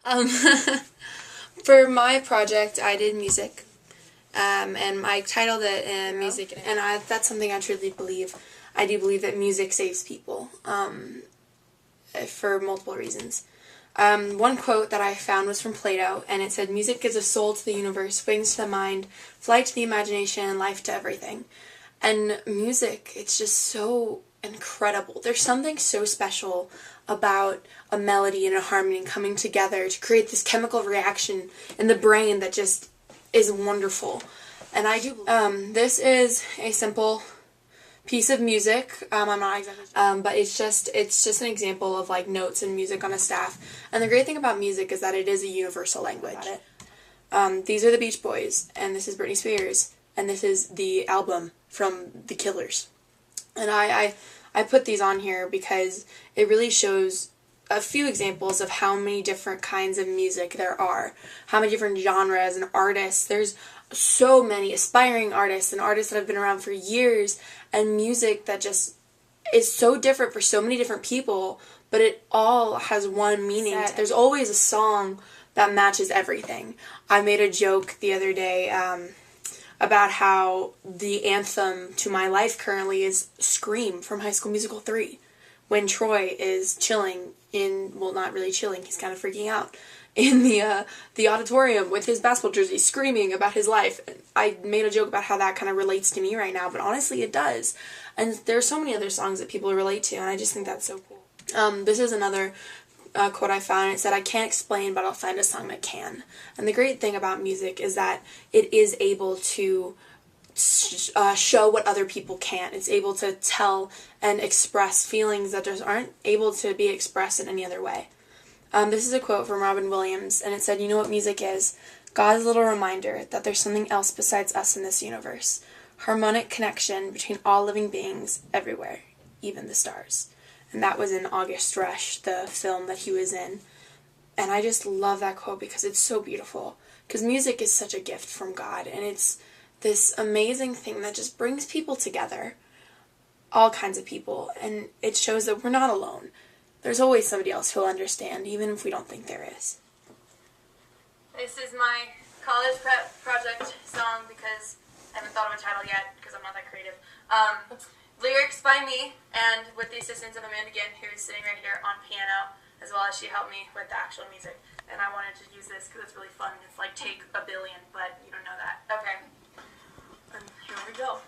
Um, for my project, I did music, and I titled it "Music," and that's something I truly believe. I do believe that music saves people, for multiple reasons. One quote that I found was from Plato, and it said, "Music gives a soul to the universe, wings to the mind, flight to the imagination, and life to everything." And music, it's just so incredible. There's something so special about a melody and a harmony coming together to create this chemical reaction in the brain that just is wonderful. And I do. This is a simple piece of music. I'm not exactly, but it's just an example of like notes and music on a staff. And the great thing about music is that it is a universal language. These are the Beach Boys, and this is Britney Spears, and this is the album from The Killers. And I put these on here because it really shows a few examples of how many different kinds of music there are, how many different genres and artists. There's so many aspiring artists and artists that have been around for years, and music that just is so different for so many different people, but it all has one meaning. There's always a song that matches everything. I made a joke the other day about how the anthem to my life currently is Scream from High School Musical 3. When Troy is chilling well, not really chilling, he's kind of freaking out in the auditorium with his basketball jersey, screaming about his life. I made a joke about how that kind of relates to me right now, but honestly it does. And there's so many other songs that people relate to, and I just think that's so cool. This is another quote I found. It said, "I can't explain, but I'll find a song that can." And the great thing about music is that it is able to show what other people can't. It's able to tell and express feelings that just aren't able to be expressed in any other way. This is a quote from Robin Williams, and it said, "You know what music is? God's little reminder that there's something else besides us in this universe. Harmonic connection between all living beings everywhere, even the stars." And that was in August Rush, the film that he was in. And I just love that quote because it's so beautiful. Because music is such a gift from God, and it's this amazing thing that just brings people together. All kinds of people. And it shows that we're not alone. There's always somebody else who'll understand, even if we don't think there is. This is my college prep project song because I haven't thought of a title yet because I'm not that creative. Lyrics by me, and with the assistance of Amanda Ginn, who's sitting right here on piano, as well as she helped me with the actual music. And I wanted to use this because it's really fun. It's like Take a Billion, but you don't know that. Okay. And here we go.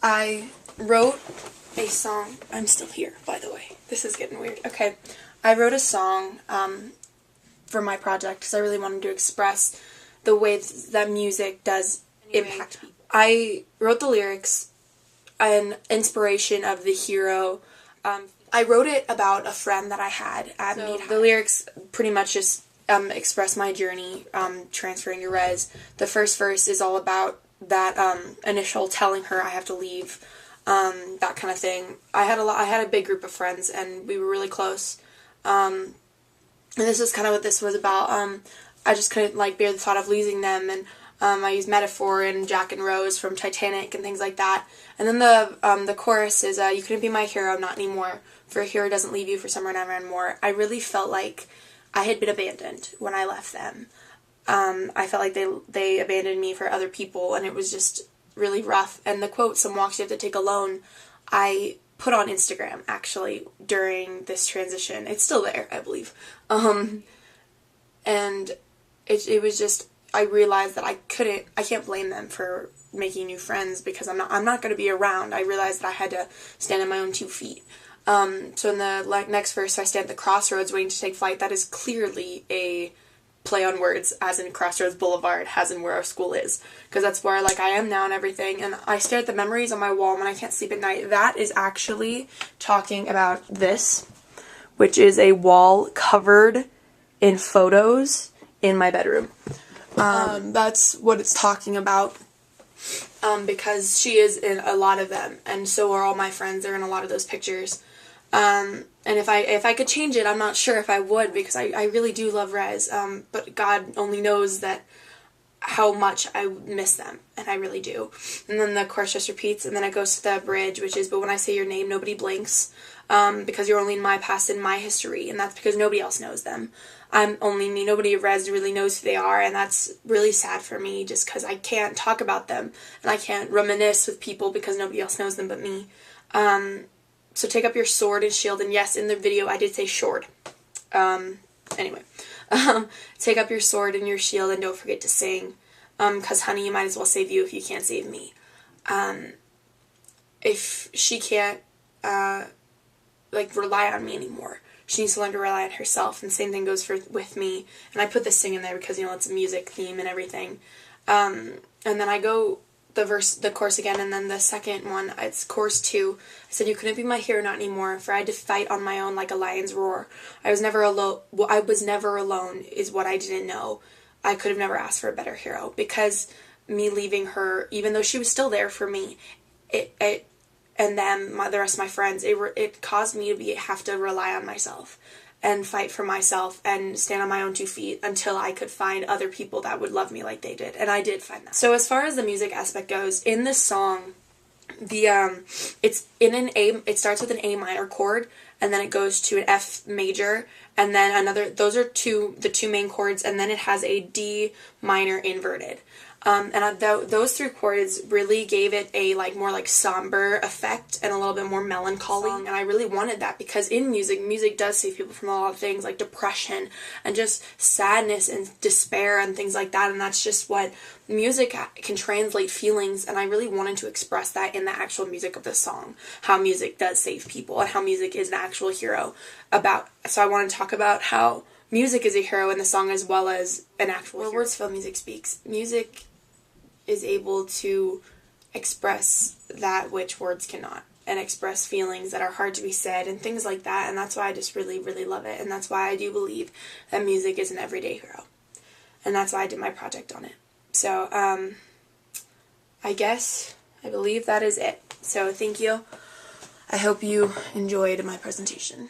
I wrote a song. I'm still here, by the way. This is getting weird. Okay. I wrote a song for my project because I really wanted to express the way that music does impact people. I wrote the lyrics, an inspiration of the hero. I wrote it about a friend that I had at Mead. The lyrics pretty much just express my journey transferring to res. The first verse is all about that initial telling her I have to leave, that kind of thing. I had a big group of friends and we were really close. And this is kind of what this was about. I just couldn't bear the thought of losing them, and I used metaphor and Jack and Rose from Titanic and things like that. And then the chorus is you couldn't be my hero, not anymore. For a hero doesn't leave you for someone ever and more. I really felt like I had been abandoned when I left them. I felt like they abandoned me for other people, and it was just really rough. And the quote, "Some walks you have to take alone," I put on Instagram actually during this transition. It's still there, I believe. And it was just, I realized that I can't blame them for making new friends because I'm not going to be around. I realized that I had to stand on my own 2 feet. So in the next verse, I stand at the crossroads waiting to take flight. That is clearly a play on words, as in Crossroads Boulevard, as in where our school is, because that's where I am now and everything. And I stare at the memories on my wall when I can't sleep at night. That is actually talking about this, which is a wall covered in photos in my bedroom. That's what it's talking about, because she is in a lot of them, and so are all my friends. They're in a lot of those pictures. And if I could change it, I'm not sure if I would, because I really do love res, but God only knows that how much I miss them, and I really do. And then the chorus just repeats, and then it goes to the bridge, which is, "But when I say your name, nobody blinks, because you're only in my past and my history," and that's because nobody else knows them. I'm only me. Nobody at res really knows who they are, and that's really sad for me, just because I can't talk about them, and I can't reminisce with people because nobody else knows them but me. So take up your sword and shield, and yes, in the video I did say short. Anyway. Take up your sword and your shield and don't forget to sing. 'Cause honey, you might as well save you if you can't save me. If she can't, rely on me anymore, she needs to learn to rely on herself, and the same thing goes with me. And I put this sing in there because, it's a music theme and everything. And then I go the chorus again, and then the second one, it's chorus 2. I said, "You couldn't be my hero, not anymore, for I had to fight on my own like a lion's roar. I was never alone, is what I didn't know. I could have never asked for a better hero," because me leaving her, even though she was still there for me, and them, the rest of my friends, it caused me to have to rely on myself and fight for myself and stand on my own 2 feet until I could find other people that would love me like they did. And I did find that. So as far as the music aspect goes, in this song, It's in an A, it starts with an A minor chord, and then it goes to an F major, and then those are the two main chords, and then it has a D minor inverted. Those three chords really gave it a more somber effect and a little bit more melancholy. And I really wanted that because in music does save people from a lot of things like depression and just sadness and despair and things like that. And that's just what music can translate feelings. And I really wanted to express that in the actual music of the song, how music does save people and how music is an actual hero. So I want to talk about how music is a hero in the song as well as an actual hero. Words fill, music speaks. Music is able to express that which words cannot, and express feelings that are hard to be said and things like that, and that's why I just really, really love it, and that's why I do believe that music is an everyday hero, and that's why I did my project on it. So, I believe that is it. So, thank you. I hope you enjoyed my presentation.